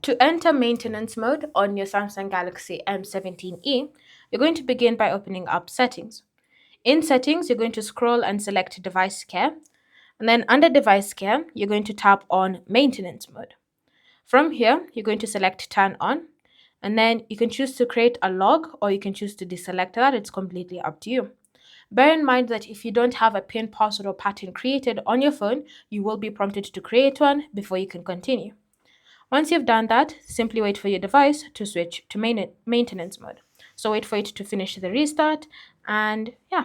To enter maintenance mode on your Samsung Galaxy M17e, you're going to begin by opening up Settings. In Settings, you're going to scroll and select Device Care. And then under Device Care, you're going to tap on Maintenance Mode. From here, you're going to select Turn On. And then you can choose to create a log or you can choose to deselect that. It's completely up to you. Bear in mind that if you don't have a PIN, password, or pattern created on your phone, you will be prompted to create one before you can continue. Once you've done that, simply wait for your device to switch to maintenance mode. So wait for it to finish the restart, and yeah.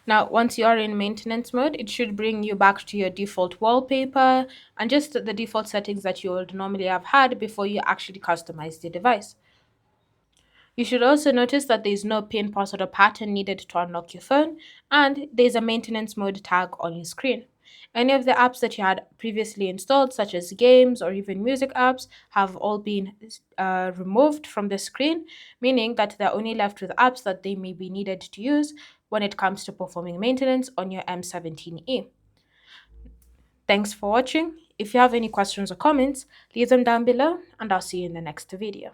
Now, once you are in maintenance mode, it should bring you back to your default wallpaper and just the default settings that you would normally have had before you actually customize the device. You should also notice that there is no PIN, password, or pattern needed to unlock your phone, and there is a maintenance mode tag on your screen. Any of the apps that you had previously installed, such as games or even music apps, have all been removed from the screen, meaning that they're only left with apps that they may be needed to use when it comes to performing maintenance on your M17e. Thanks for watching. If you have any questions or comments, leave them down below, and I'll see you in the next video.